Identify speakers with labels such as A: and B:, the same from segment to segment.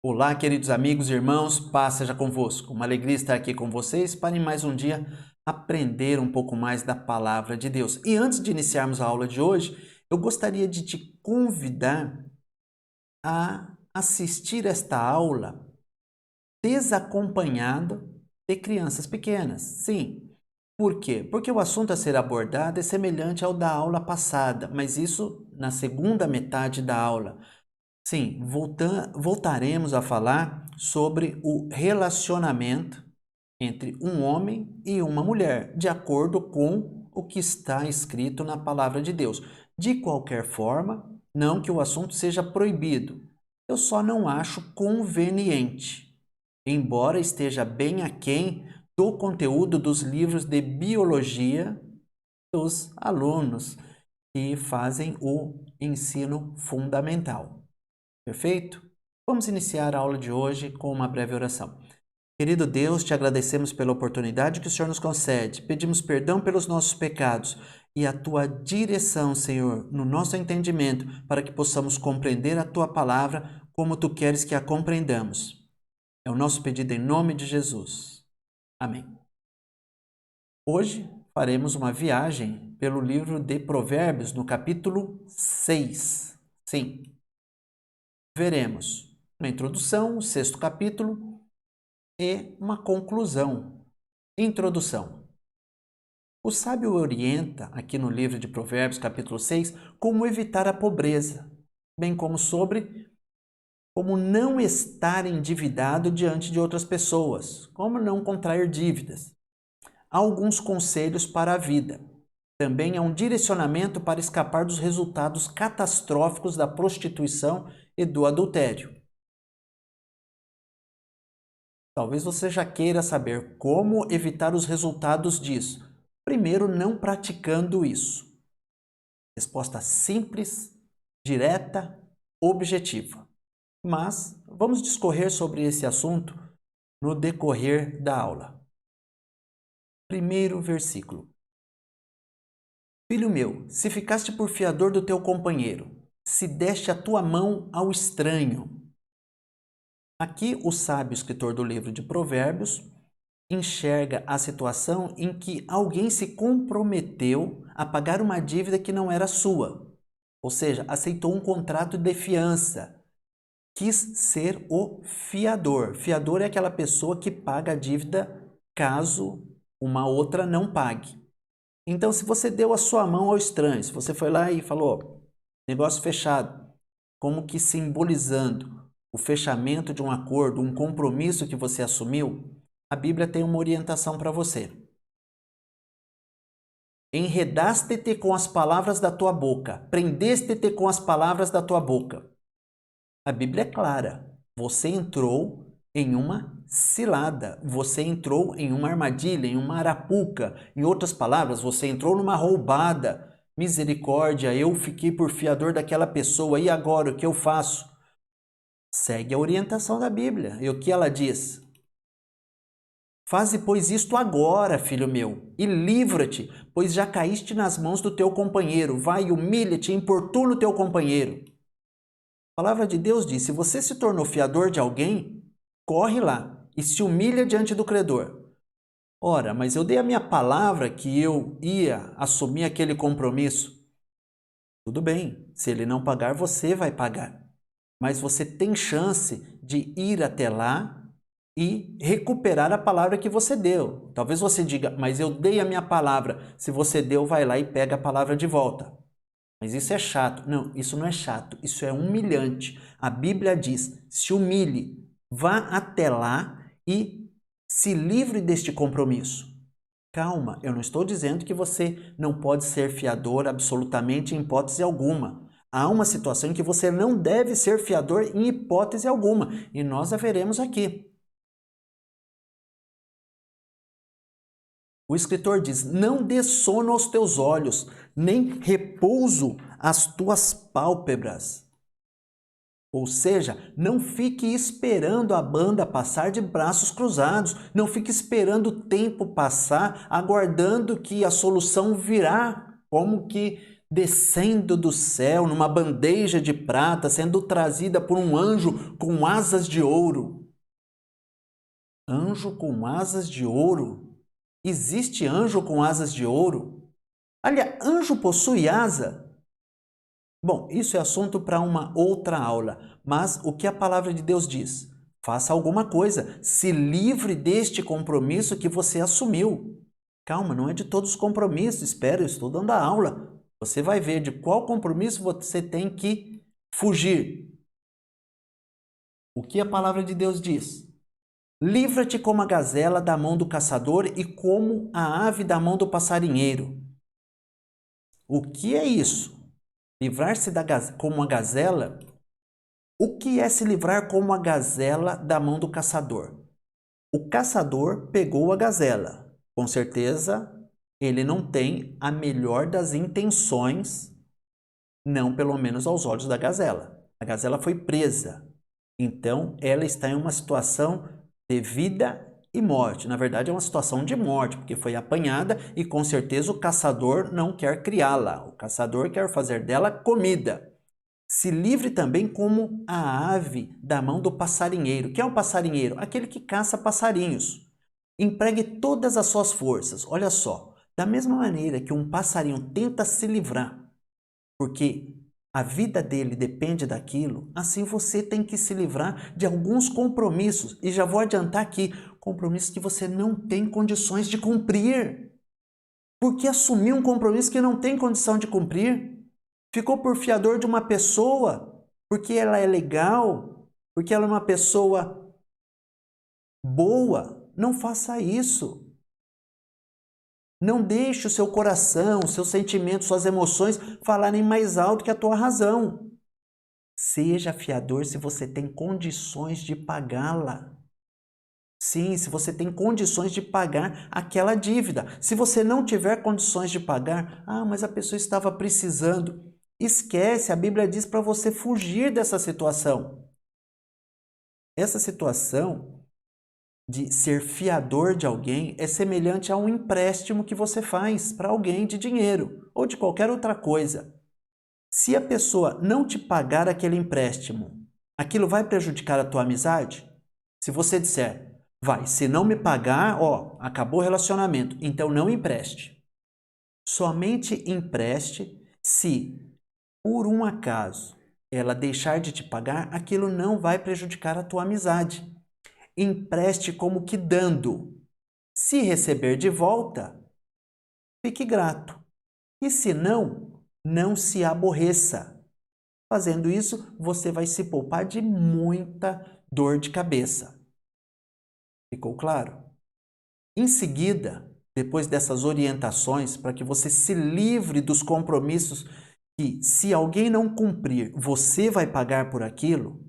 A: Olá, queridos amigos e irmãos, paz seja convosco. Uma alegria estar aqui com vocês para em mais um dia aprender um pouco mais da Palavra de Deus. E antes de iniciarmos a aula de hoje, eu gostaria de te convidar a assistir esta aula desacompanhado de crianças pequenas. Sim. Por quê? Porque o assunto a ser abordado é semelhante ao da aula passada, mas isso na segunda metade da aula. Sim, voltaremos a falar sobre o relacionamento entre um homem e uma mulher, de acordo com o que está escrito na Palavra de Deus. De qualquer forma, não que o assunto seja proibido, eu só não acho conveniente, embora esteja bem aquém do conteúdo dos livros de biologia dos alunos que fazem o ensino fundamental. Perfeito? Vamos iniciar a aula de hoje com uma breve oração. Querido Deus, te agradecemos pela oportunidade que o Senhor nos concede. Pedimos perdão pelos nossos pecados e a tua direção, Senhor, no nosso entendimento, para que possamos compreender a tua palavra como tu queres que a compreendamos. É o nosso pedido em nome de Jesus. Amém. Hoje faremos uma viagem pelo livro de Provérbios, no capítulo 6. Sim. Veremos uma introdução, o 6º capítulo, e uma conclusão. Introdução. O sábio orienta, aqui no livro de Provérbios, capítulo 6, como evitar a pobreza, bem como sobre como não estar endividado diante de outras pessoas, como não contrair dívidas. Há alguns conselhos para a vida. Também há um direcionamento para escapar dos resultados catastróficos da prostituição e do adultério. Talvez você já queira saber como evitar os resultados disso. Primeiro, não praticando isso. Resposta simples, direta, objetiva. Mas vamos discorrer sobre esse assunto no decorrer da aula. Primeiro versículo. Filho meu, se ficaste por fiador do teu companheiro, se deste a tua mão ao estranho. Aqui, o sábio escritor do livro de Provérbios enxerga a situação em que alguém se comprometeu a pagar uma dívida que não era sua, ou seja, aceitou um contrato de fiança, quis ser o fiador. Fiador é aquela pessoa que paga a dívida caso uma outra não pague. Então, se você deu a sua mão ao estranho, se você foi lá e falou, negócio fechado, como que simbolizando o fechamento de um acordo, um compromisso que você assumiu, a Bíblia tem uma orientação para você. Enredaste-te com as palavras da tua boca, prendeste-te com as palavras da tua boca. A Bíblia é clara. Você entrou em uma cilada, você entrou em uma armadilha, em uma arapuca. Em outras palavras, você entrou numa roubada. Misericórdia, eu fiquei por fiador daquela pessoa, e agora o que eu faço? Segue a orientação da Bíblia. E o que ela diz? Faze, pois, isto agora, filho meu, e livra-te, pois já caíste nas mãos do teu companheiro. Vai, humilha-te, importuna o teu companheiro. A palavra de Deus diz, se você se tornou fiador de alguém, corre lá e se humilha diante do credor. Ora, mas eu dei a minha palavra que eu ia assumir aquele compromisso. Tudo bem, se ele não pagar, você vai pagar. Mas você tem chance de ir até lá e recuperar a palavra que você deu. Talvez você diga, mas eu dei a minha palavra. Se você deu, vai lá e pega a palavra de volta. Mas isso é chato. Não, isso não é chato. Isso é humilhante. A Bíblia diz, se humilhe, vá até lá e se livre deste compromisso. Calma, eu não estou dizendo que você não pode ser fiador absolutamente em hipótese alguma. Há uma situação em que você não deve ser fiador em hipótese alguma. E nós a veremos aqui. O escritor diz, não dê sono aos teus olhos, nem repouso às tuas pálpebras. Ou seja, não fique esperando a banda passar de braços cruzados, não fique esperando o tempo passar, aguardando que a solução virá, como que descendo do céu numa bandeja de prata, sendo trazida por um anjo com asas de ouro. Anjo com asas de ouro? Existe anjo com asas de ouro? Aliás, anjo possui asa? Bom, isso é assunto para uma outra aula, mas o que a palavra de Deus diz? Faça alguma coisa, se livre deste compromisso que você assumiu. Calma, não é de todos os compromissos, espera, eu estou dando a aula. Você vai ver de qual compromisso você tem que fugir. O que a palavra de Deus diz? Livra-te como a gazela da mão do caçador e como a ave da mão do passarinheiro. O que é isso? Livrar-se como a gazela? O que é se livrar como a gazela da mão do caçador? O caçador pegou a gazela. Com certeza, ele não tem a melhor das intenções, não pelo menos aos olhos da gazela. A gazela foi presa. Então, ela está em uma situação de vida e morte. Na verdade, é uma situação de morte, porque foi apanhada e com certeza o caçador não quer criá-la. O caçador quer fazer dela comida. Se livre também como a ave da mão do passarinheiro. Que é um passarinheiro? Aquele que caça passarinhos. Empregue todas as suas forças. Olha só, da mesma maneira que um passarinho tenta se livrar, porque a vida dele depende daquilo, assim você tem que se livrar de alguns compromissos. E já vou adiantar aqui, compromissos que você não tem condições de cumprir. Porque assumir um compromisso que não tem condição de cumprir? Ficou por fiador de uma pessoa, porque ela é legal, porque ela é uma pessoa boa. Não faça isso. Não deixe o seu coração, seus sentimentos, suas emoções falarem mais alto que a tua razão. Seja fiador se você tem condições de pagá-la. Sim, se você tem condições de pagar aquela dívida. Se você não tiver condições de pagar, mas a pessoa estava precisando. Esquece, a Bíblia diz para você fugir dessa situação. Essa situação de ser fiador de alguém é semelhante a um empréstimo que você faz para alguém de dinheiro ou de qualquer outra coisa. Se a pessoa não te pagar aquele empréstimo, aquilo vai prejudicar a tua amizade? Se você disser, vai, se não me pagar, acabou o relacionamento, então não empreste. Somente empreste se, por um acaso, ela deixar de te pagar, aquilo não vai prejudicar a tua amizade. Empreste como que dando. Se receber de volta, fique grato. E se não, não se aborreça. Fazendo isso, você vai se poupar de muita dor de cabeça. Ficou claro? Em seguida, depois dessas orientações, para que você se livre dos compromissos que, se alguém não cumprir, você vai pagar por aquilo,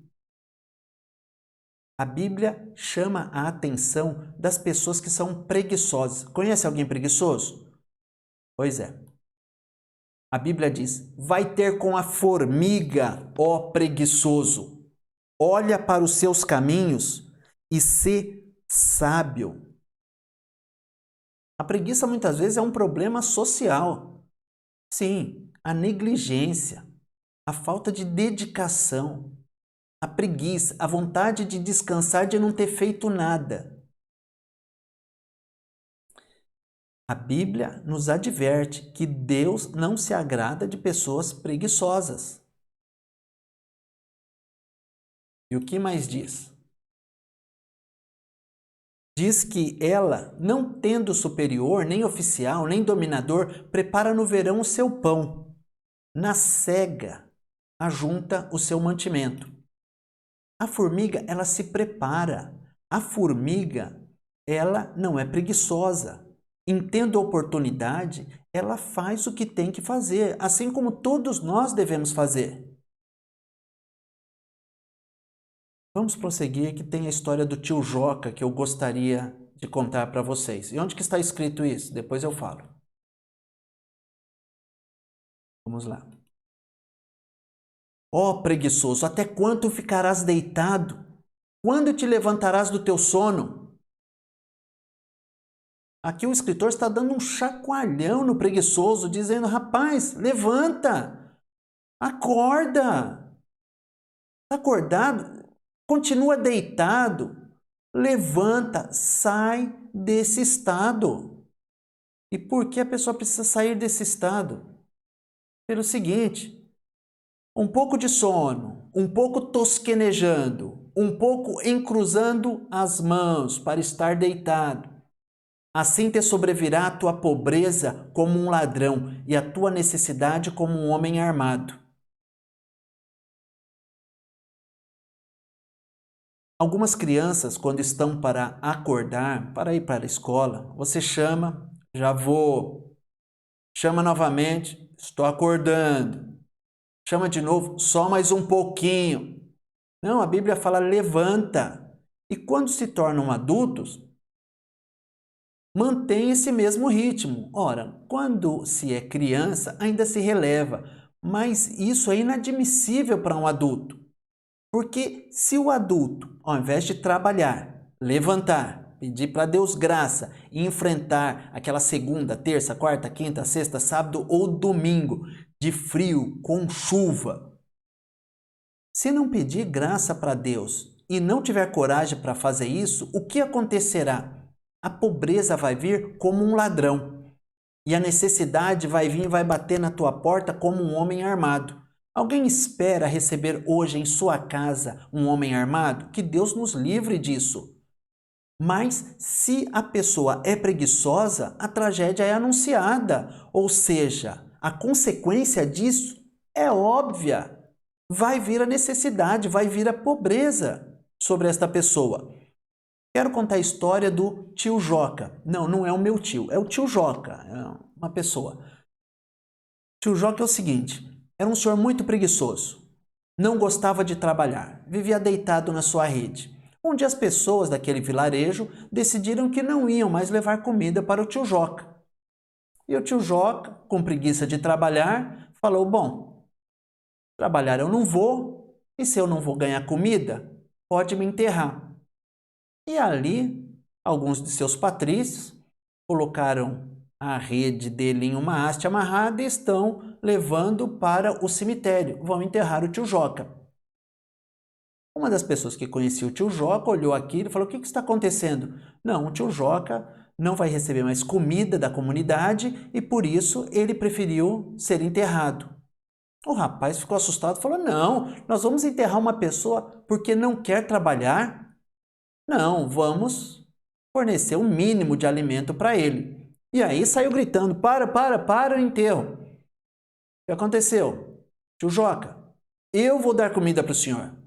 A: a Bíblia chama a atenção das pessoas que são preguiçosas. Conhece alguém preguiçoso? Pois é. A Bíblia diz, vai ter com a formiga, ó preguiçoso. Olha para os seus caminhos e sê sábio. A preguiça muitas vezes é um problema social. Sim, a negligência, a falta de dedicação, a preguiça, a vontade de descansar de não ter feito nada. A Bíblia nos adverte que Deus não se agrada de pessoas preguiçosas. E o que mais diz? Diz que ela, não tendo superior, nem oficial, nem dominador, prepara no verão o seu pão. Na cega, ajunta o seu mantimento. A formiga, ela se prepara. A formiga, ela não é preguiçosa. Entendo a oportunidade, ela faz o que tem que fazer, assim como todos nós devemos fazer. Vamos prosseguir, que tem a história do tio Joca que eu gostaria de contar para vocês. E onde que está escrito isso? Depois eu falo. Vamos lá. Ó preguiçoso, até quanto ficarás deitado? Quando te levantarás do teu sono? Aqui o escritor está dando um chacoalhão no preguiçoso, dizendo, rapaz, levanta, acorda, está acordado, continua deitado, levanta, sai desse estado. E por que a pessoa precisa sair desse estado? Pelo seguinte, um pouco de sono, um pouco tosquenejando, um pouco encruzando as mãos para estar deitado. Assim te sobrevirá a tua pobreza como um ladrão e a tua necessidade como um homem armado. Algumas crianças, quando estão para acordar, para ir para a escola, você chama, já vou, chama novamente, estou acordando. Chama de novo, só mais um pouquinho. Não, a Bíblia fala levanta. E quando se tornam adultos, mantém esse mesmo ritmo. Ora, quando se é criança, ainda se releva, mas isso é inadmissível para um adulto. Porque se o adulto, ao invés de trabalhar, levantar, pedir para Deus graça e enfrentar aquela segunda, terça, quarta, quinta, sexta, sábado ou domingo de frio, com chuva, se não pedir graça para Deus e não tiver coragem para fazer isso, o que acontecerá? A pobreza vai vir como um ladrão e a necessidade vai vir e vai bater na tua porta como um homem armado. Alguém espera receber hoje em sua casa um homem armado? Que Deus nos livre disso. Mas se a pessoa é preguiçosa, a tragédia é anunciada, ou seja, a consequência disso é óbvia. Vai vir a necessidade, vai vir a pobreza sobre esta pessoa. Quero contar a história do tio Joca. Não, não é o meu tio, é o tio Joca, é uma pessoa. Tio Joca é o seguinte, era um senhor muito preguiçoso, não gostava de trabalhar, vivia deitado na sua rede. Um dia as pessoas daquele vilarejo decidiram que não iam mais levar comida para o tio Joca. E o tio Joca, com preguiça de trabalhar, falou, bom, trabalhar eu não vou, e se eu não vou ganhar comida, pode me enterrar. E ali, alguns de seus patrícios colocaram a rede dele em uma haste amarrada e estão levando para o cemitério. Vão enterrar o tio Joca. Uma das pessoas que conhecia o tio Joca olhou aquilo e falou, o que está acontecendo? Não, o tio Joca não vai receber mais comida da comunidade e por isso ele preferiu ser enterrado. O rapaz ficou assustado e falou, não, nós vamos enterrar uma pessoa porque não quer trabalhar? Não, vamos fornecer um mínimo de alimento para ele. E aí saiu gritando, para o enterro. O que aconteceu? Tio Joca, eu vou dar comida para o senhor.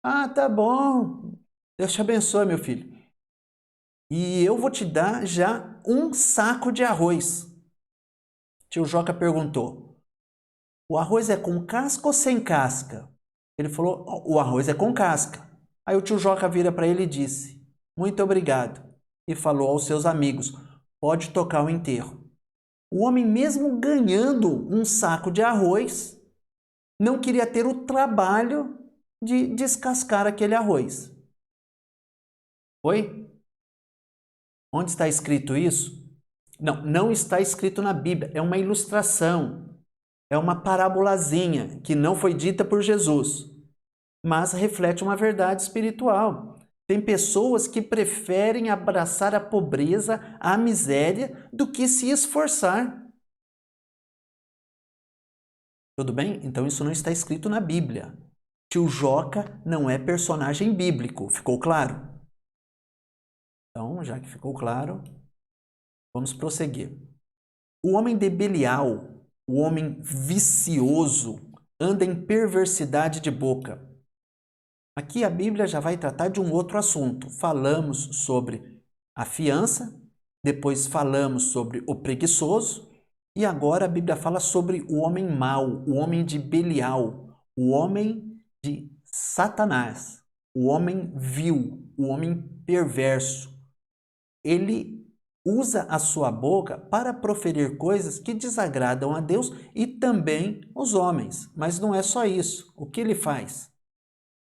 A: Ah, tá bom. Deus te abençoe, meu filho. E eu vou te dar já um saco de arroz. Tio Joca perguntou, o arroz é com casca ou sem casca? Ele falou, o arroz é com casca. Aí o tio Joca vira para ele e disse, muito obrigado. E falou aos seus amigos, pode tocar o enterro. O homem, mesmo ganhando um saco de arroz, não queria ter o trabalho de descascar aquele arroz. Oi? Onde está escrito isso? Não, não está escrito na Bíblia. É uma ilustração. É uma parábolazinha que não foi dita por Jesus, mas reflete uma verdade espiritual. Tem pessoas que preferem abraçar a pobreza, a miséria, do que se esforçar. Tudo bem? Então isso não está escrito na Bíblia. Tio Joca não é personagem bíblico, ficou claro? Então, já que ficou claro, vamos prosseguir. O homem de Belial, o homem vicioso, anda em perversidade de boca. Aqui a Bíblia já vai tratar de um outro assunto. Falamos sobre a fiança, depois falamos sobre o preguiçoso e agora a Bíblia fala sobre o homem mau, o homem de Belial, o homem de Satanás, o homem vil, o homem perverso. Ele usa a sua boca para proferir coisas que desagradam a Deus e também os homens. Mas não é só isso. O que ele faz?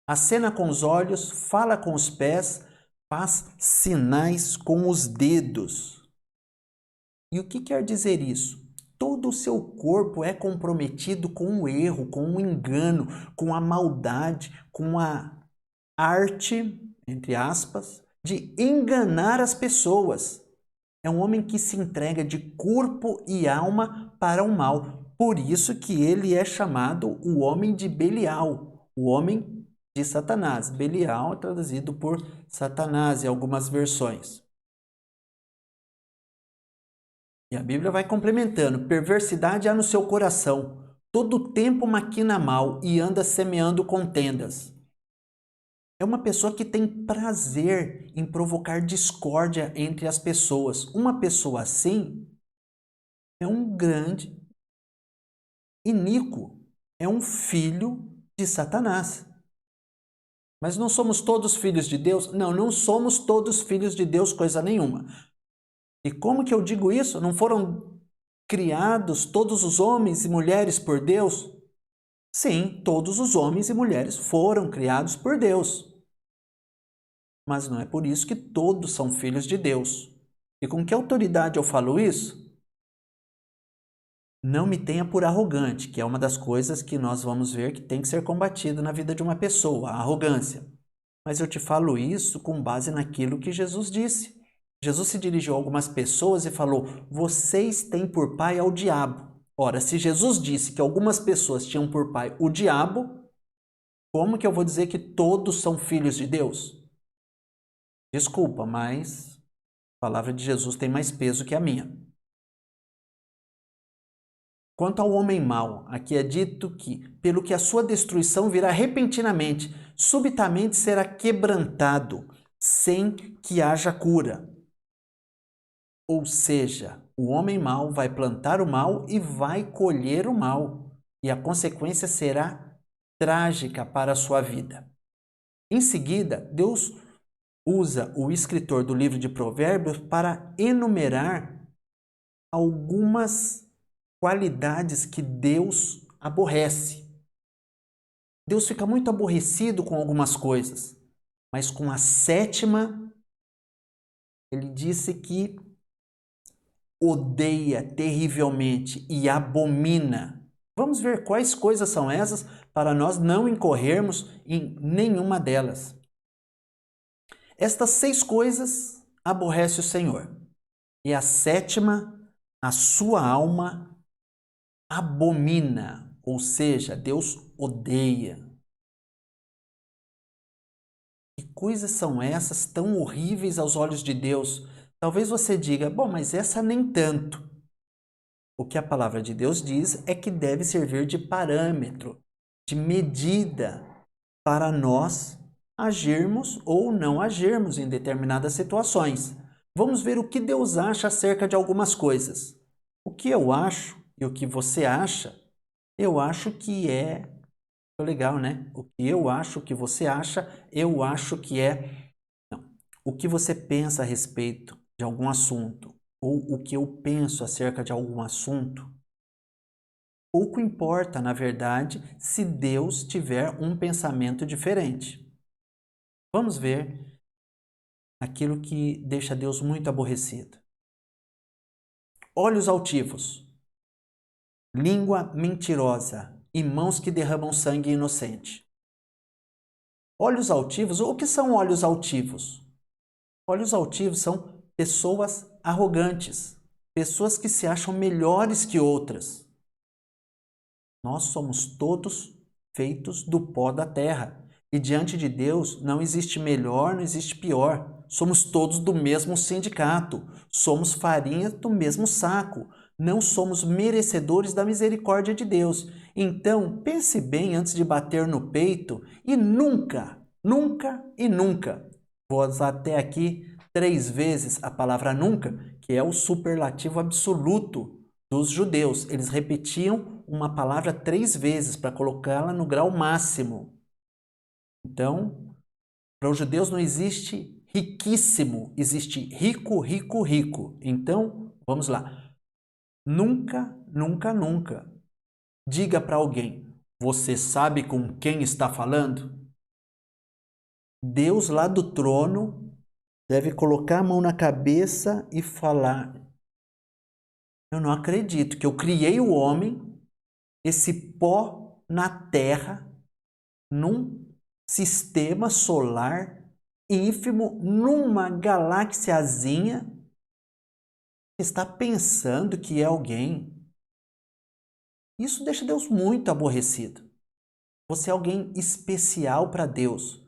A: Acena com os olhos, fala com os pés, faz sinais com os dedos. E o que quer dizer isso? Todo o seu corpo é comprometido com o erro, com o engano, com a maldade, com a arte, entre aspas, de enganar as pessoas. É um homem que se entrega de corpo e alma para o mal. Por isso que ele é chamado o homem de Belial, o homem de Satanás. Belial é traduzido por Satanás em algumas versões. E a Bíblia vai complementando: perversidade há no seu coração, todo tempo maquina mal e anda semeando contendas. É uma pessoa que tem prazer em provocar discórdia entre as pessoas. Uma pessoa assim é um grande iníquo, é um filho de Satanás. Mas não somos todos filhos de Deus? Não, não somos todos filhos de Deus, coisa nenhuma. E como que eu digo isso? Não foram criados todos os homens e mulheres por Deus? Sim, todos os homens e mulheres foram criados por Deus. Mas não é por isso que todos são filhos de Deus. E com que autoridade eu falo isso? Não me tenha por arrogante, que é uma das coisas que nós vamos ver que tem que ser combatido na vida de uma pessoa, a arrogância. Mas eu te falo isso com base naquilo que Jesus disse. Jesus se dirigiu a algumas pessoas e falou: vocês têm por pai ao diabo. Ora, se Jesus disse que algumas pessoas tinham por pai o diabo, como que eu vou dizer que todos são filhos de Deus? Desculpa, mas a palavra de Jesus tem mais peso que a minha. Quanto ao homem mau, aqui é dito que, pelo que a sua destruição virá repentinamente, subitamente será quebrantado, sem que haja cura. Ou seja, o homem mau vai plantar o mal e vai colher o mal, e a consequência será trágica para a sua vida. Em seguida, Deus usa o escritor do livro de Provérbios para enumerar algumas qualidades que Deus aborrece. Deus fica muito aborrecido com algumas coisas, mas com a sétima, ele disse que odeia terrivelmente e abomina. Vamos ver quais coisas são essas para nós não incorrermos em nenhuma delas. Estas 6 coisas aborrece o Senhor. E a sétima, a sua alma abomina, ou seja, Deus odeia. Que coisas são essas tão horríveis aos olhos de Deus? Talvez você diga, bom, mas essa nem tanto. O que a palavra de Deus diz é que deve servir de parâmetro, de medida para nós agirmos ou não agirmos em determinadas situações. Vamos ver o que Deus acha acerca de algumas coisas. O que eu acho e o que você acha, eu acho que é legal, né? O que eu acho, o que você acha, eu acho que é... Não. O que você pensa a respeito de algum assunto ou o que eu penso acerca de algum assunto, pouco importa, na verdade, se Deus tiver um pensamento diferente. Vamos ver aquilo que deixa Deus muito aborrecido. Olhos altivos, língua mentirosa e mãos que derramam sangue inocente. Olhos altivos, o que são olhos altivos? Olhos altivos são pessoas arrogantes, pessoas que se acham melhores que outras. Nós somos todos feitos do pó da terra. E diante de Deus não existe melhor, não existe pior. Somos todos do mesmo sindicato. Somos farinha do mesmo saco. Não somos merecedores da misericórdia de Deus. Então, pense bem antes de bater no peito e nunca, nunca e nunca. Vou usar até aqui 3 vezes a palavra nunca, que é o superlativo absoluto dos judeus. Eles repetiam uma palavra 3 vezes para colocá-la no grau máximo. Então, para os judeus não existe riquíssimo, existe rico, rico, rico. Então, vamos lá. Nunca, nunca, nunca diga para alguém: você sabe com quem está falando? Deus lá do trono deve colocar a mão na cabeça e falar: Eu não acredito que eu criei o homem, esse pó na Terra, num sistema solar ínfimo, numa galáxiazinha, está pensando que é alguém. Isso deixa Deus muito aborrecido. Você é alguém especial para Deus,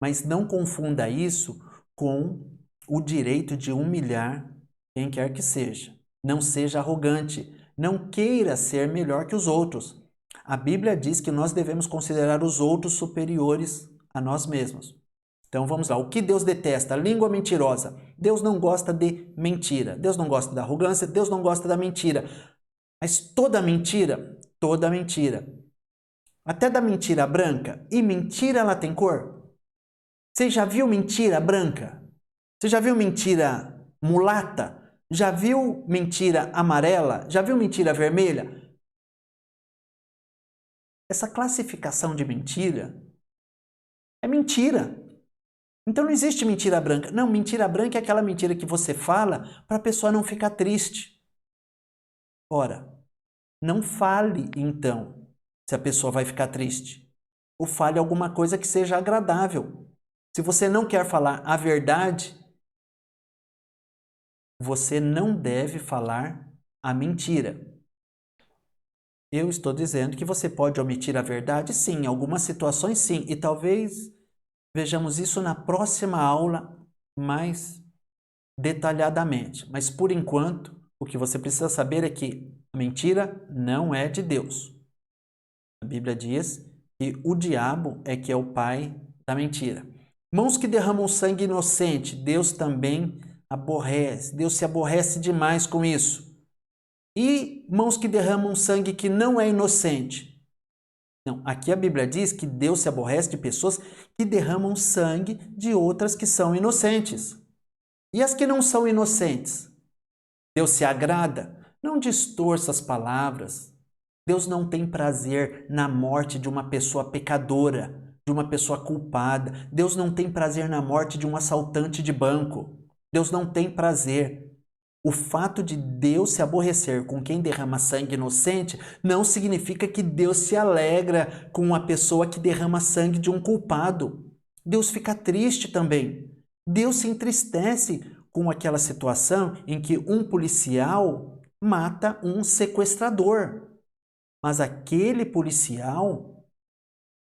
A: mas não confunda isso com o direito de humilhar quem quer que seja. Não seja arrogante, não queira ser melhor que os outros. A Bíblia diz que nós devemos considerar os outros superiores a nós mesmos. Então vamos lá, o que Deus detesta? Língua mentirosa. Deus não gosta de mentira, Deus não gosta da arrogância, Deus não gosta da mentira. Mas toda mentira, até da mentira branca, e mentira ela tem cor? Você já viu mentira branca? Você já viu mentira mulata? Já viu mentira amarela? Já viu mentira vermelha? Essa classificação de mentira é mentira. Então não existe mentira branca. Não, mentira branca é aquela mentira que você fala para a pessoa não ficar triste. Ora, não fale então se a pessoa vai ficar triste. Ou fale alguma coisa que seja agradável. Se você não quer falar a verdade, você não deve falar a mentira. Eu estou dizendo que você pode omitir a verdade? Sim, em algumas situações sim. E talvez vejamos isso na próxima aula mais detalhadamente. Mas por enquanto, o que você precisa saber é que a mentira não é de Deus. A Bíblia diz que o diabo é que é o pai da mentira. Mãos que derramam sangue inocente, Deus também aborrece. Deus se aborrece demais com isso. E mãos que derramam sangue que não é inocente. Não, aqui a Bíblia diz que Deus se aborrece de pessoas que derramam sangue de outras que são inocentes. E as que não são inocentes? Deus se agrada? Não distorça as palavras. Deus não tem prazer na morte de uma pessoa pecadora, de uma pessoa culpada. Deus não tem prazer na morte de um assaltante de banco. Deus não tem prazer. O fato de Deus se aborrecer com quem derrama sangue inocente não significa que Deus se alegra com uma pessoa que derrama sangue de um culpado. Deus fica triste também. Deus se entristece com aquela situação em que um policial mata um sequestrador. Mas aquele policial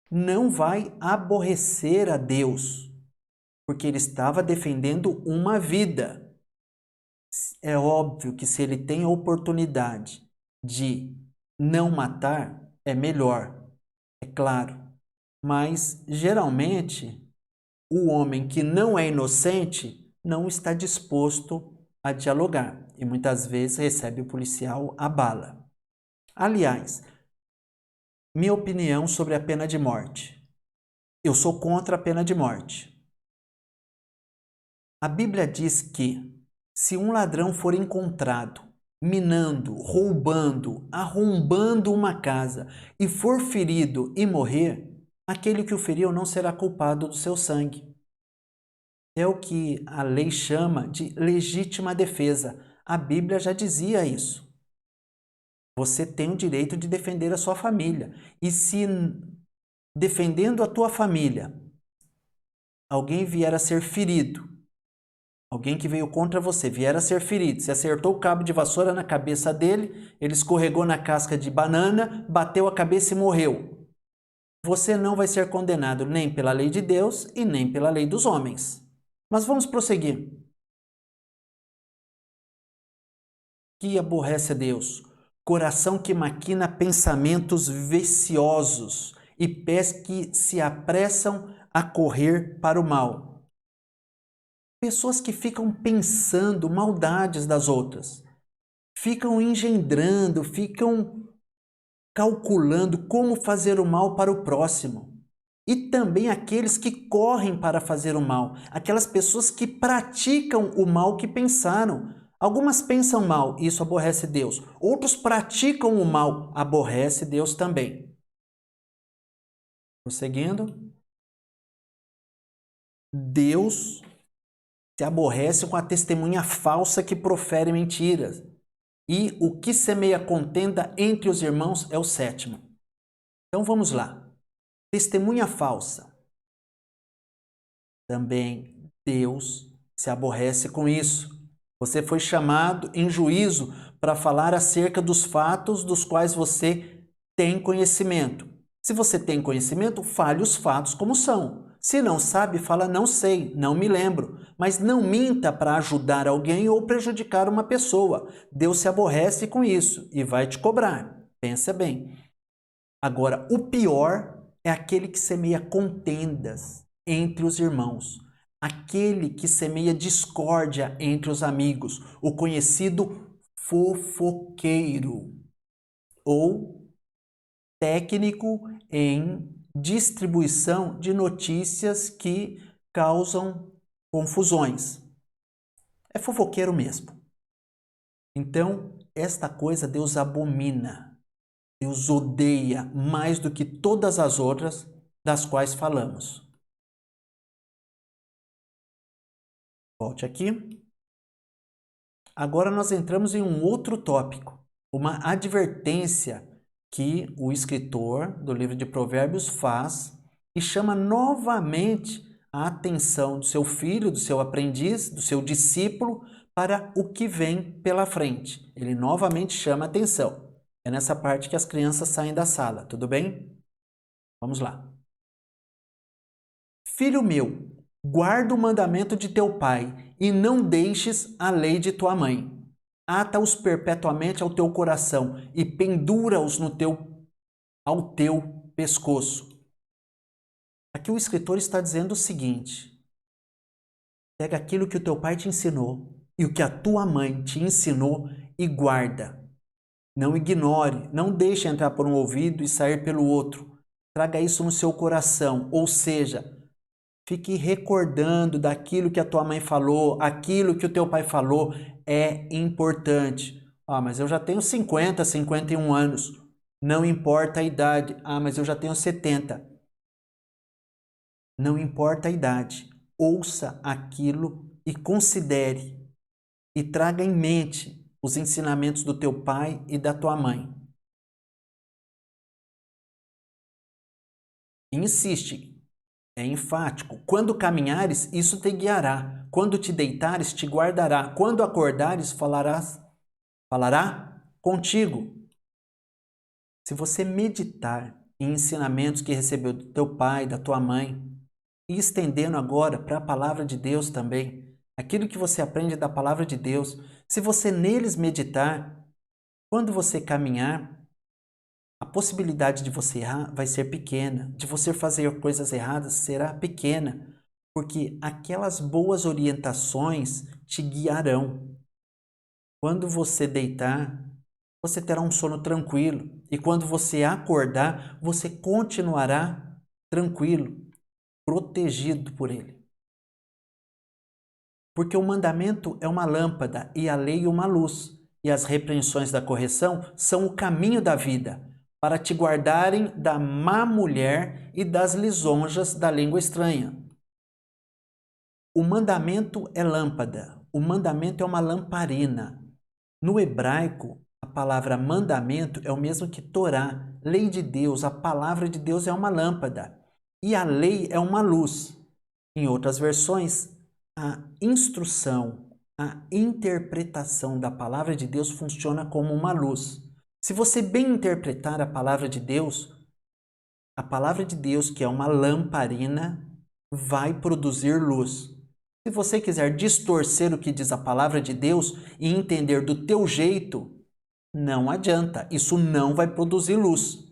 A: não vai aborrecer a Deus, porque ele estava defendendo uma vida. É óbvio que se ele tem a oportunidade de não matar, é melhor, é claro. Mas, geralmente, o homem que não é inocente não está disposto a dialogar e muitas vezes recebe o policial a bala. Aliás, minha opinião sobre a pena de morte. Eu sou contra a pena de morte. A Bíblia diz que se um ladrão for encontrado minando, roubando, arrombando uma casa e for ferido e morrer, aquele que o feriu não será culpado do seu sangue. É o que a lei chama de legítima defesa. A Bíblia já dizia isso. Você tem o direito de defender a sua família. E se defendendo a tua família, alguém vier a ser ferido, alguém que veio contra você vier a ser ferido, você acertou o cabo de vassoura na cabeça dele, ele escorregou na casca de banana, bateu a cabeça e morreu. Você não vai ser condenado nem pela lei de Deus e nem pela lei dos homens. Mas vamos prosseguir. Que aborrece a Deus, coração que maquina pensamentos viciosos e pés que se apressam a correr para o mal. Pessoas que ficam pensando maldades das outras, ficam engendrando, ficam calculando como fazer o mal para o próximo. E também aqueles que correm para fazer o mal, aquelas pessoas que praticam o mal que pensaram. Algumas pensam mal, isso aborrece Deus. Outros praticam o mal, aborrece Deus também. Prosseguindo. Deus se aborrece com a testemunha falsa que profere mentiras. E o que semeia contenda entre os irmãos é o 7º. Então vamos lá. Testemunha falsa. Também Deus se aborrece com isso. Você foi chamado em juízo para falar acerca dos fatos dos quais você tem conhecimento. Se você tem conhecimento, fale os fatos como são. Se não sabe, fala não sei, não me lembro. Mas não minta para ajudar alguém ou prejudicar uma pessoa. Deus se aborrece com isso e vai te cobrar. Pensa bem. Agora, o pior é aquele que semeia contendas entre os irmãos. Aquele que semeia discórdia entre os amigos, o conhecido fofoqueiro ou técnico em distribuição de notícias que causam confusões. É fofoqueiro mesmo. Então, esta coisa Deus abomina. Deus odeia mais do que todas as outras das quais falamos. Volte aqui. Agora nós entramos em um outro tópico, uma advertência que o escritor do livro de Provérbios faz e chama novamente a atenção do seu filho, do seu aprendiz, do seu discípulo para o que vem pela frente. Ele novamente chama a atenção. É nessa parte que as crianças saem da sala, tudo bem? Vamos lá. Filho meu, guarda o mandamento de teu pai e não deixes a lei de tua mãe. Ata-os perpetuamente ao teu coração e pendura-os ao teu pescoço. Aqui o escritor está dizendo o seguinte: pega aquilo que o teu pai te ensinou e o que a tua mãe te ensinou e guarda. Não ignore, não deixe entrar por um ouvido e sair pelo outro. Traga isso no seu coração, ou seja, fique recordando daquilo que a tua mãe falou, aquilo que o teu pai falou é importante. Ah, mas eu já tenho 50, 51 anos. Não importa a idade. Ah, mas eu já tenho 70. Não importa a idade. Ouça aquilo e considere e traga em mente os ensinamentos do teu pai e da tua mãe. Insiste, é enfático. Quando caminhares, isso te guiará. Quando te deitares, te guardará. Quando acordares, falará contigo. Se você meditar em ensinamentos que recebeu do teu pai, da tua mãe, e estendendo agora para a palavra de Deus também, aquilo que você aprende da palavra de Deus, se você neles meditar, quando você caminhar, a possibilidade de você errar vai ser pequena, de você fazer coisas erradas será pequena, porque aquelas boas orientações te guiarão. Quando você deitar, você terá um sono tranquilo, e quando você acordar, você continuará tranquilo, protegido por ele. Porque o mandamento é uma lâmpada e a lei uma luz, e as repreensões da correção são o caminho da vida, para te guardarem da má mulher e das lisonjas da língua estranha. O mandamento é lâmpada, o mandamento é uma lamparina. No hebraico, a palavra mandamento é o mesmo que Torá, lei de Deus, a palavra de Deus é uma lâmpada, e a lei é uma luz. Em outras versões, a instrução, a interpretação da palavra de Deus funciona como uma luz. Se você bem interpretar a palavra de Deus, que é uma lamparina, vai produzir luz. Se você quiser distorcer o que diz a palavra de Deus e entender do teu jeito, não adianta, isso não vai produzir luz.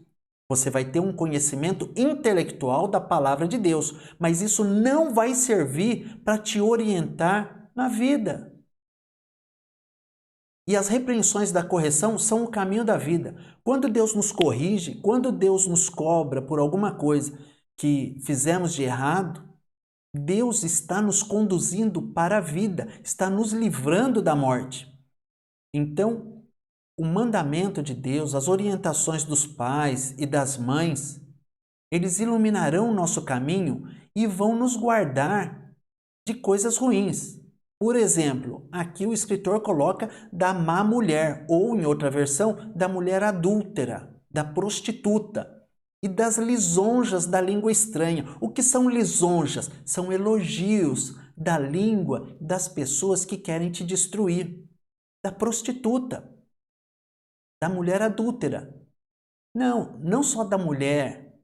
A: Você vai ter um conhecimento intelectual da palavra de Deus, mas isso não vai servir para te orientar na vida. E as repreensões da correção são o caminho da vida. Quando Deus nos corrige, quando Deus nos cobra por alguma coisa que fizemos de errado, Deus está nos conduzindo para a vida, está nos livrando da morte. Então, o mandamento de Deus, as orientações dos pais e das mães, eles iluminarão o nosso caminho e vão nos guardar de coisas ruins. Por exemplo, aqui o escritor coloca da má mulher, ou em outra versão, da mulher adúltera, da prostituta e das lisonjas da língua estranha. O que são lisonjas? São elogios da língua das pessoas que querem te destruir. Da prostituta, da mulher adúltera. Não, não só da mulher,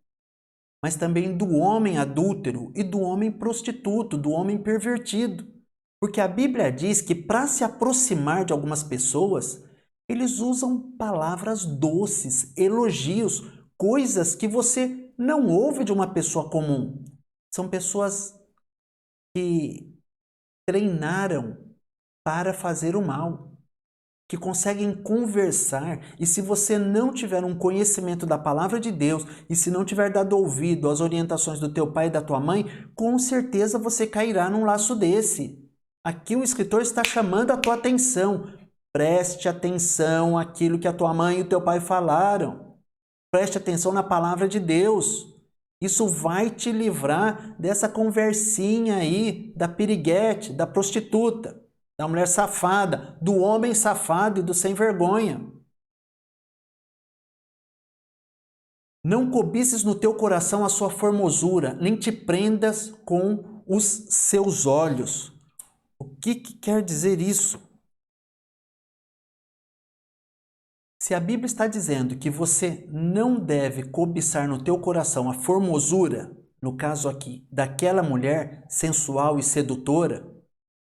A: mas também do homem adúltero e do homem prostituto, do homem pervertido. Porque a Bíblia diz que para se aproximar de algumas pessoas, eles usam palavras doces, elogios, coisas que você não ouve de uma pessoa comum. São pessoas que treinaram para fazer o mal, que conseguem conversar, e se você não tiver um conhecimento da palavra de Deus, e se não tiver dado ouvido às orientações do teu pai e da tua mãe, com certeza você cairá num laço desse. Aqui o escritor está chamando a tua atenção. Preste atenção àquilo que a tua mãe e o teu pai falaram. Preste atenção na palavra de Deus. Isso vai te livrar dessa conversinha aí da piriguete, da prostituta, da mulher safada, do homem safado e do sem vergonha. Não cobices no teu coração a sua formosura, nem te prendas com os seus olhos. O que quer dizer isso? Se a Bíblia está dizendo que você não deve cobiçar no teu coração a formosura, no caso aqui, daquela mulher sensual e sedutora,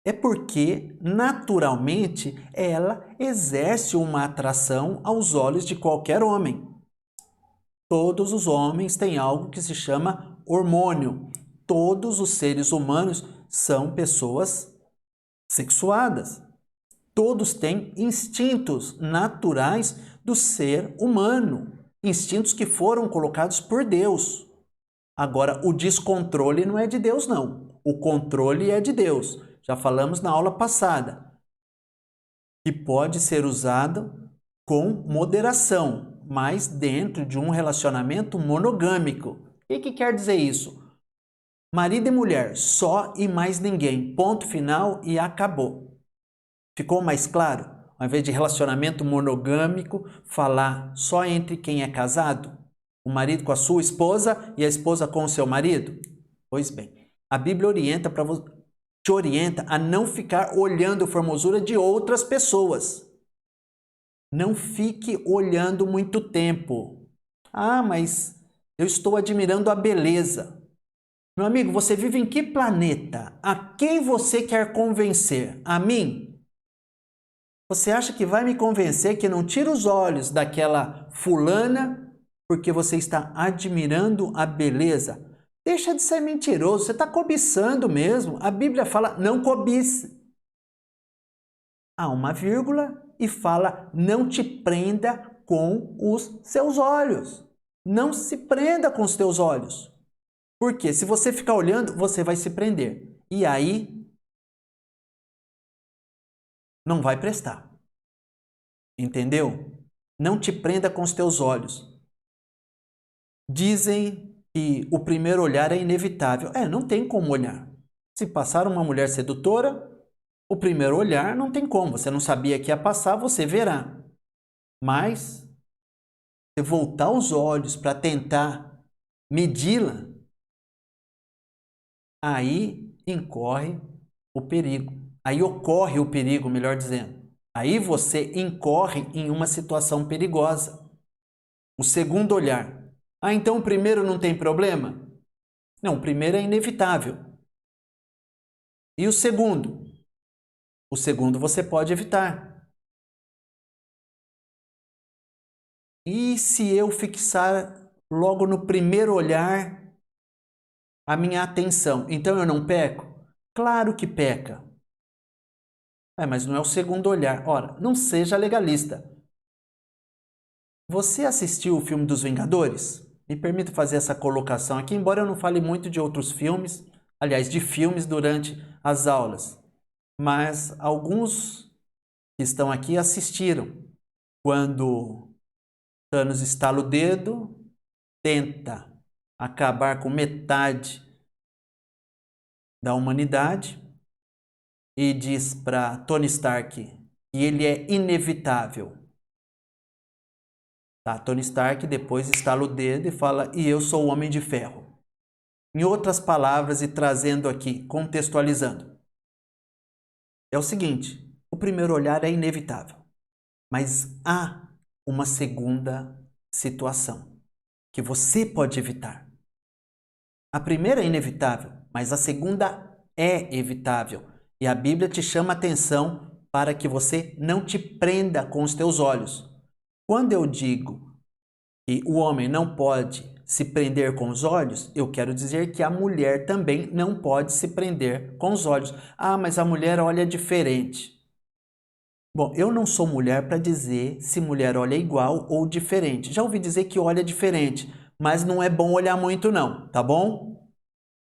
A: é porque, naturalmente, ela exerce uma atração aos olhos de qualquer homem. Todos os homens têm algo que se chama hormônio. Todos os seres humanos são pessoas sexuadas. Todos têm instintos naturais do ser humano, instintos que foram colocados por Deus. Agora, o descontrole não é de Deus, não. O controle é de Deus. Já falamos na aula passada, que pode ser usado com moderação, mas dentro de um relacionamento monogâmico. O que quer dizer isso? Marido e mulher, só e mais ninguém. Ponto final e acabou. Ficou mais claro? Ao invés de relacionamento monogâmico, falar só entre quem é casado? O marido com a sua esposa e a esposa com o seu marido? Pois bem, a Bíblia te orienta a não ficar olhando a formosura de outras pessoas. Não fique olhando muito tempo. Ah, mas eu estou admirando a beleza. Meu amigo, você vive em que planeta? A quem você quer convencer? A mim? Você acha que vai me convencer que não tira os olhos daquela fulana porque você está admirando a beleza? Deixa de ser mentiroso, você está cobiçando mesmo. A Bíblia fala, não cobice. Há uma vírgula e fala, não te prenda com os seus olhos. Não se prenda com os teus olhos. Porque se você ficar olhando, você vai se prender. E aí, não vai prestar. Entendeu? Não te prenda com os teus olhos. Dizem que o primeiro olhar é inevitável. Não tem como olhar. Se passar uma mulher sedutora, o primeiro olhar não tem como. Você não sabia que ia passar, você verá. Mas, se voltar os olhos para tentar medi-la, aí incorre o perigo. Aí ocorre o perigo, melhor dizendo. Aí você incorre em uma situação perigosa. O segundo olhar. Então o primeiro não tem problema? Não, o primeiro é inevitável. E o segundo? O segundo você pode evitar. E se eu fixar logo no primeiro olhar a minha atenção, então eu não peco? Claro que peca. Mas não é o segundo olhar. Ora, não seja legalista. Você assistiu o filme dos Vingadores? Me permito fazer essa colocação aqui, embora eu não fale muito de outros filmes, aliás, de filmes durante as aulas. Mas alguns que estão aqui assistiram. Quando Thanos estala o dedo, tenta acabar com metade da humanidade, e diz para Tony Stark que ele é inevitável. Tá? Tony Stark depois estala o dedo e fala, e eu sou o Homem de Ferro. Em outras palavras, e trazendo aqui, contextualizando, é o seguinte, o primeiro olhar é inevitável, mas há uma segunda situação que você pode evitar. A primeira é inevitável, mas a segunda é evitável. E a Bíblia te chama a atenção para que você não te prenda com os teus olhos. Quando eu digo que o homem não pode se prender com os olhos, eu quero dizer que a mulher também não pode se prender com os olhos. Ah, mas a mulher olha diferente. Bom, eu não sou mulher para dizer se mulher olha igual ou diferente. Já ouvi dizer que olha diferente, mas não é bom olhar muito não, tá bom?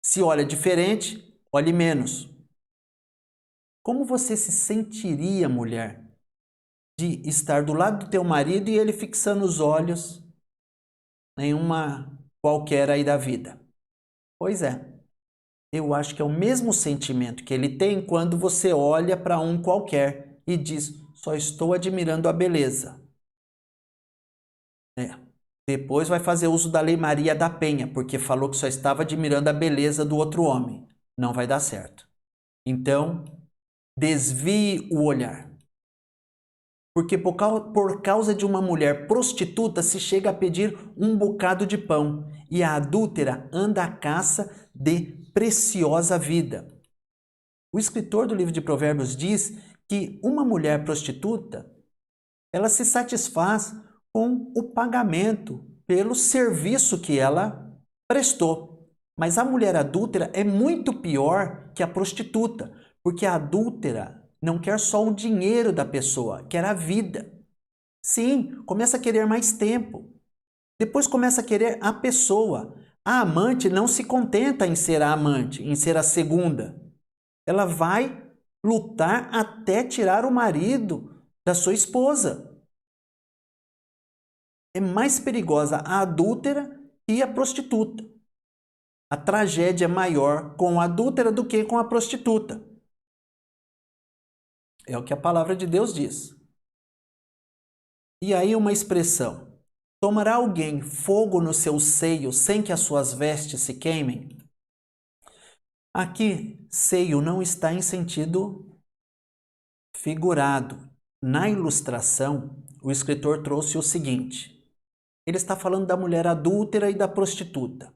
A: Se olha diferente, olhe menos. Como você se sentiria, mulher, de estar do lado do teu marido e ele fixando os olhos em uma qualquer aí da vida? Pois é, eu acho que é o mesmo sentimento que ele tem quando você olha para um qualquer e diz, só estou admirando a beleza. Depois vai fazer uso da Lei Maria da Penha, porque falou que só estava admirando a beleza do outro homem. Não vai dar certo. Então, desvie o olhar. Porque por causa de uma mulher prostituta se chega a pedir um bocado de pão, e a adúltera anda à caça de preciosa vida. O escritor do livro de Provérbios diz que uma mulher prostituta, ela se satisfaz com o pagamento pelo serviço que ela prestou. Mas a mulher adúltera é muito pior que a prostituta, porque a adúltera não quer só o dinheiro da pessoa, quer a vida. Sim, começa a querer mais tempo. Depois começa a querer a pessoa. A amante não se contenta em ser a amante, em ser a segunda. Ela vai lutar até tirar o marido da sua esposa. É mais perigosa a adúltera e a prostituta. A tragédia é maior com a adúltera do que com a prostituta. É o que a palavra de Deus diz. E aí uma expressão. Tomará alguém fogo no seu seio sem que as suas vestes se queimem? Aqui, seio não está em sentido figurado. Na ilustração, o escritor trouxe o seguinte. Ele está falando da mulher adúltera e da prostituta.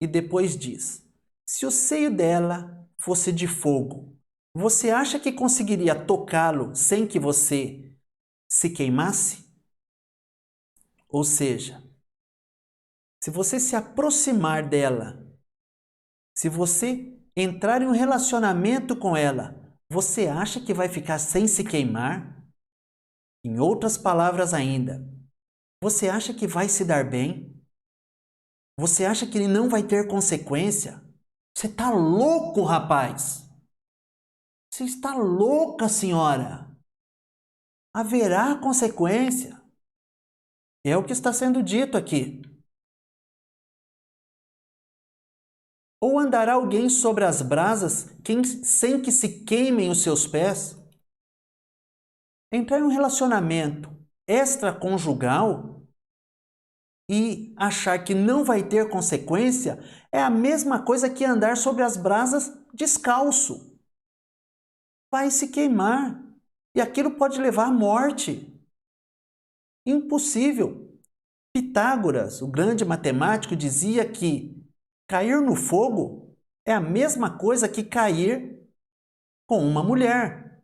A: E depois diz, se o seio dela fosse de fogo, você acha que conseguiria tocá-lo sem que você se queimasse? Ou seja, se você se aproximar dela, se você entrar em um relacionamento com ela, você acha que vai ficar sem se queimar? Em outras palavras ainda, você acha que vai se dar bem? Você acha que ele não vai ter consequência? Você está louco, rapaz! Você está louca, senhora! Haverá consequência. É o que está sendo dito aqui. Ou andará alguém sobre as brasas sem que se queimem os seus pés? Entrar em um relacionamento extraconjugal e achar que não vai ter consequência é a mesma coisa que andar sobre as brasas descalço. Vai se queimar e aquilo pode levar à morte. Impossível. Pitágoras, o grande matemático, dizia que cair no fogo é a mesma coisa que cair com uma mulher.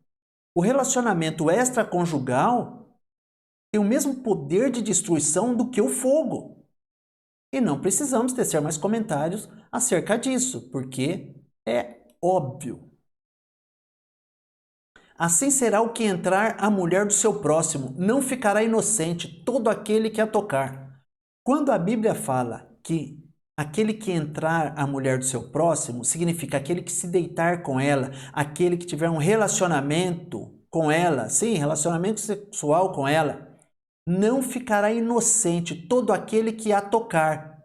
A: O relacionamento extraconjugal tem o mesmo poder de destruição do que o fogo. E não precisamos tecer mais comentários acerca disso, porque é óbvio. Assim será o que entrar a mulher do seu próximo, não ficará inocente todo aquele que a tocar. Quando a Bíblia fala que aquele que entrar a mulher do seu próximo, significa aquele que se deitar com ela, aquele que tiver um relacionamento com ela, sim, relacionamento sexual com ela, não ficará inocente todo aquele que a tocar.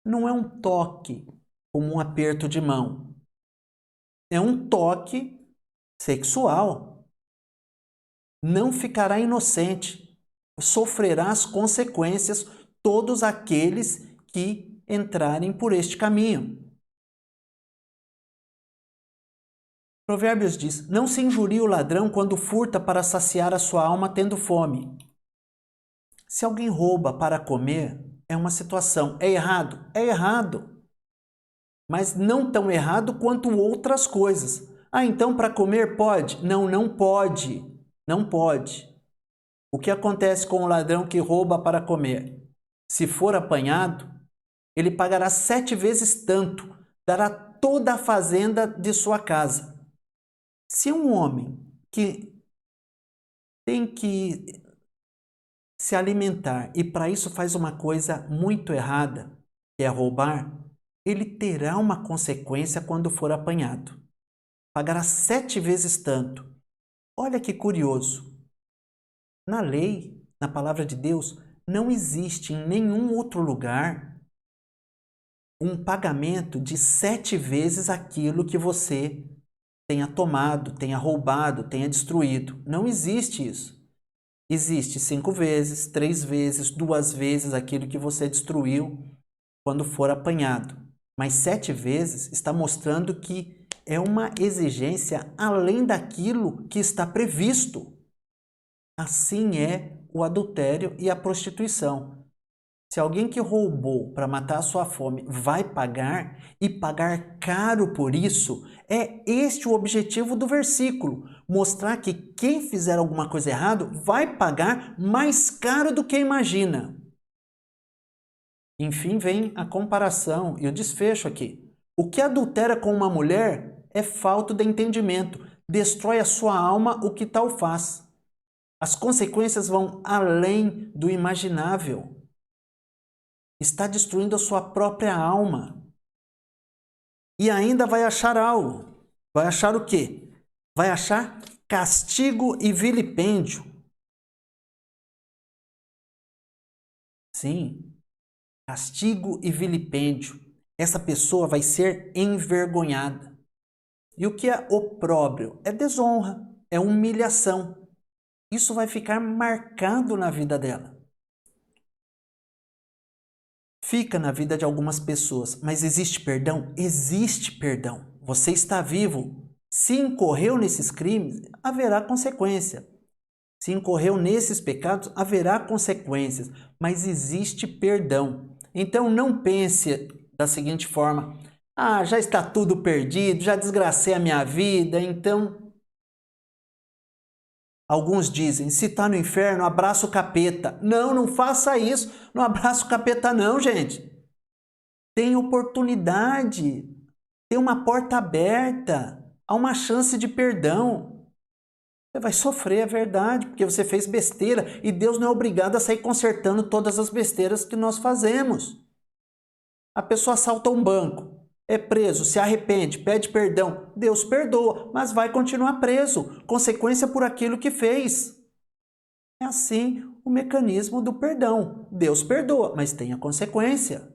A: Não é um toque como um aperto de mão. É um toque sexual, não ficará inocente, sofrerá as consequências todos aqueles que entrarem por este caminho. Provérbios diz: não se injurie o ladrão quando furta para saciar a sua alma tendo fome. Se alguém rouba para comer, é uma situação. É errado? É errado. Mas não tão errado quanto outras coisas. Ah, então para comer pode? Não, não pode. Não pode. O que acontece com o ladrão que rouba para comer? Se for apanhado, ele pagará 7 vezes tanto, dará toda a fazenda de sua casa. Se um homem que tem que se alimentar e para isso faz uma coisa muito errada, que é roubar, ele terá uma consequência quando for apanhado. Pagará 7 vezes tanto. Olha que curioso. Na lei, na palavra de Deus, não existe em nenhum outro lugar um pagamento de 7 vezes aquilo que você tenha tomado, tenha roubado, tenha destruído. Não existe isso. Existe 5 vezes, 3 vezes, 2 vezes aquilo que você destruiu quando for apanhado. Mas 7 vezes está mostrando que é uma exigência além daquilo que está previsto. Assim é o adultério e a prostituição. Se alguém que roubou para matar a sua fome vai pagar e pagar caro por isso, é este o objetivo do versículo. Mostrar que quem fizer alguma coisa errada vai pagar mais caro do que imagina. Enfim, vem a comparação e o desfecho aqui. O que adultera com uma mulher é falta de entendimento. Destrói a sua alma o que tal faz. As consequências vão além do imaginável. Está destruindo a sua própria alma. E ainda vai achar algo. Vai achar o quê? Vai achar castigo e vilipêndio. Sim, castigo e vilipêndio. Essa pessoa vai ser envergonhada. E o que é opróbrio? É desonra, é humilhação. Isso vai ficar marcado na vida dela. Fica na vida de algumas pessoas, mas existe perdão? Existe perdão. Você está vivo. Se incorreu nesses crimes, haverá consequência. Se incorreu nesses pecados, haverá consequências, mas existe perdão. Então não pense da seguinte forma: ah, já está tudo perdido, já desgracei a minha vida, então... Alguns dizem, se está no inferno, abraça o capeta. Não, não faça isso. Não abraça o capeta não, gente. Tem oportunidade. Tem uma porta aberta. Há uma chance de perdão. Você vai sofrer, é verdade, porque você fez besteira. E Deus não é obrigado a sair consertando todas as besteiras que nós fazemos. A pessoa assalta um banco. É preso, se arrepende, pede perdão. Deus perdoa, mas vai continuar preso. Consequência por aquilo que fez. É assim o mecanismo do perdão. Deus perdoa, mas tem a consequência.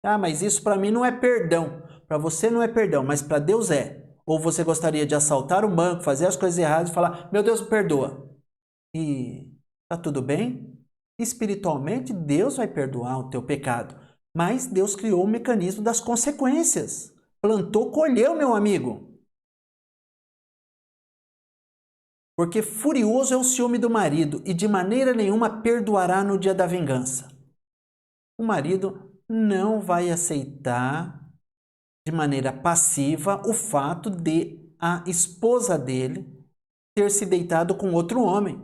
A: Ah, mas isso para mim não é perdão. Para você não é perdão, mas para Deus é. Ou você gostaria de assaltar um banco, fazer as coisas erradas e falar, meu Deus me perdoa. E tá tudo bem? Espiritualmente, Deus vai perdoar o teu pecado. Mas Deus criou o mecanismo das consequências. Plantou, colheu, meu amigo. Porque furioso é o ciúme do marido e de maneira nenhuma perdoará no dia da vingança. O marido não vai aceitar de maneira passiva o fato de a esposa dele ter se deitado com outro homem.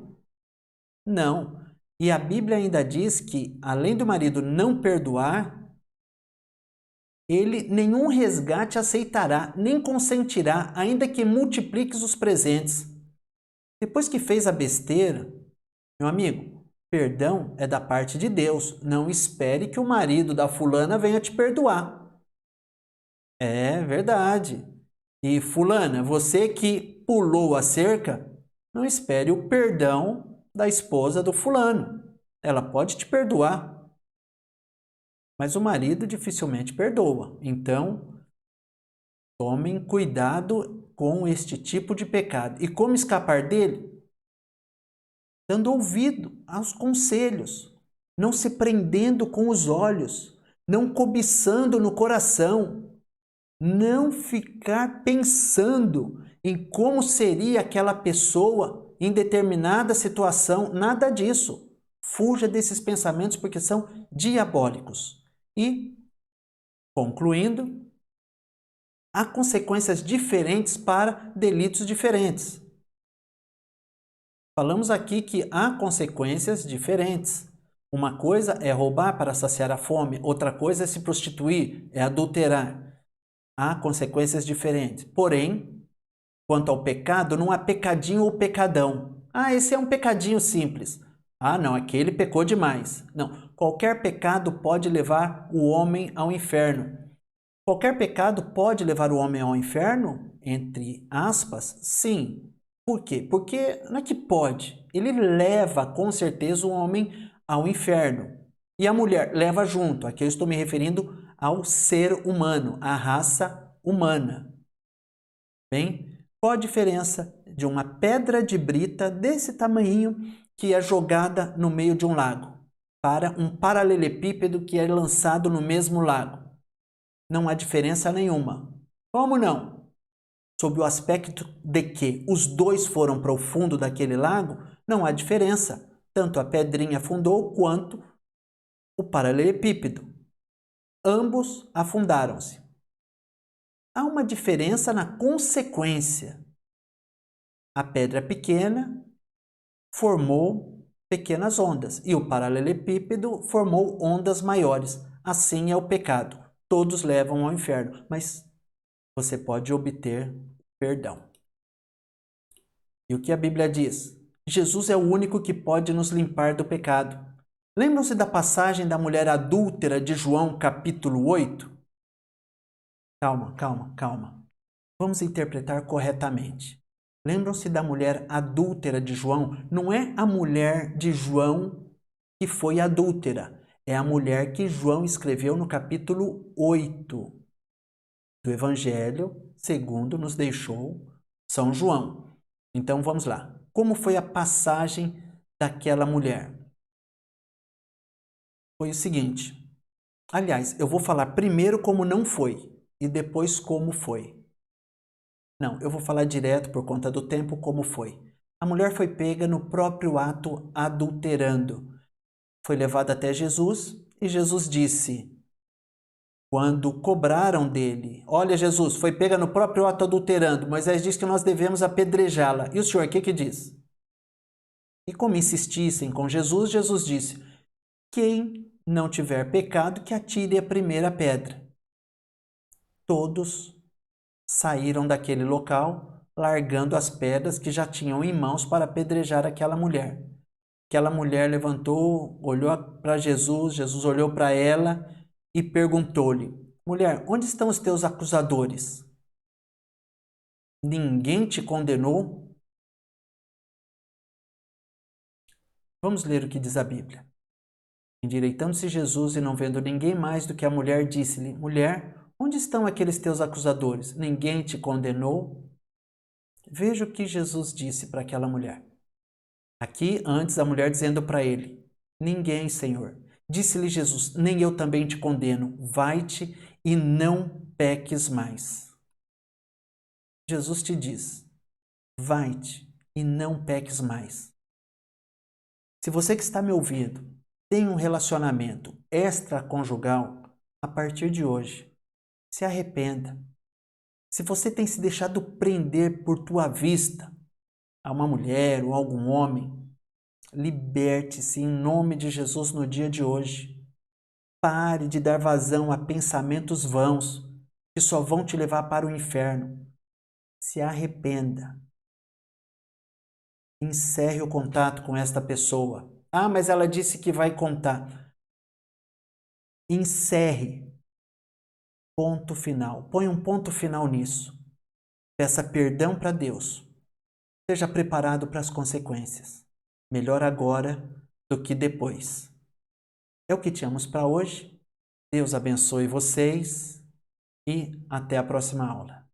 A: Não. E a Bíblia ainda diz que, além do marido não perdoar, ele nenhum resgate aceitará, nem consentirá, ainda que multipliques os presentes. Depois que fez a besteira, meu amigo, perdão é da parte de Deus. Não espere que o marido da fulana venha te perdoar. É verdade. E fulana, você que pulou a cerca, não espere o perdão da esposa do fulano. Ela pode te perdoar, mas o marido dificilmente perdoa. Então, tomem cuidado com este tipo de pecado. E como escapar dele? Dando ouvido aos conselhos, não se prendendo com os olhos, não cobiçando no coração, não ficar pensando em como seria aquela pessoa em determinada situação, nada disso. Fuja desses pensamentos porque são diabólicos. E, concluindo, há consequências diferentes para delitos diferentes. Falamos aqui que há consequências diferentes. Uma coisa é roubar para saciar a fome, outra coisa é se prostituir, é adulterar. Há consequências diferentes. Porém, quanto ao pecado, não há pecadinho ou pecadão. Ah, esse é um pecadinho simples. Ah, não, aquele pecou demais. Não, qualquer pecado pode levar o homem ao inferno. Qualquer pecado pode levar o homem ao inferno? Entre aspas, sim. Por quê? Porque não é que pode. Ele leva com certeza o homem ao inferno. E a mulher leva junto. Aqui eu estou me referindo ao ser humano, à raça humana. Bem, qual a diferença de uma pedra de brita desse tamanhinho que é jogada no meio de um lago para um paralelepípedo que é lançado no mesmo lago? Não há diferença nenhuma. Como não? Sob o aspecto de que os dois foram para o fundo daquele lago, não há diferença. Tanto a pedrinha afundou quanto o paralelepípedo. Ambos afundaram-se. Há uma diferença na consequência. A pedra pequena formou pequenas ondas e o paralelepípedo formou ondas maiores. Assim é o pecado. Todos levam ao inferno, mas você pode obter perdão. E o que a Bíblia diz? Jesus é o único que pode nos limpar do pecado. Lembram-se da passagem da mulher adúltera de João, capítulo 8? Calma. Vamos interpretar corretamente. Lembram-se da mulher adúltera de João? Não é a mulher de João que foi adúltera. É a mulher que João escreveu no capítulo 8 do Evangelho, segundo nos deixou São João. Então vamos lá. Como foi a passagem daquela mulher? Foi o seguinte. Aliás, eu vou falar primeiro como não foi e depois como foi. Não, eu vou falar direto por conta do tempo como foi. A mulher foi pega no próprio ato adulterando. Foi levada até Jesus e Jesus disse, quando cobraram dele, olha Jesus, foi pega no próprio ato adulterando, Moisés diz que nós devemos apedrejá-la. E o senhor, o que diz? E como insistissem com Jesus, Jesus disse, quem não tiver pecado, que atire a primeira pedra. Todos saíram daquele local, largando as pedras que já tinham em mãos para apedrejar aquela mulher. Aquela mulher levantou, olhou para Jesus, Jesus olhou para ela e perguntou-lhe, mulher, onde estão os teus acusadores? Ninguém te condenou? Vamos ler o que diz a Bíblia. Endireitando-se Jesus e não vendo ninguém mais do que a mulher, disse-lhe, mulher, onde estão aqueles teus acusadores? Ninguém te condenou? Veja o que Jesus disse para aquela mulher. Aqui, antes, a mulher dizendo para ele, ninguém, Senhor. Disse-lhe Jesus, nem eu também te condeno. Vai-te e não peques mais. Jesus te diz, vai-te e não peques mais. Se você que está me ouvindo tem um relacionamento extraconjugal, a partir de hoje, se arrependa. Se você tem se deixado prender por tua vista a uma mulher ou algum homem, liberte-se em nome de Jesus no dia de hoje. Pare de dar vazão a pensamentos vãos que só vão te levar para o inferno. Se arrependa. Encerre o contato com esta pessoa. Ah, mas ela disse que vai contar. Encerre. Ponto final. Põe um ponto final nisso. Peça perdão para Deus. Seja preparado para as consequências. Melhor agora do que depois. É o que tínhamos para hoje. Deus abençoe vocês e até a próxima aula.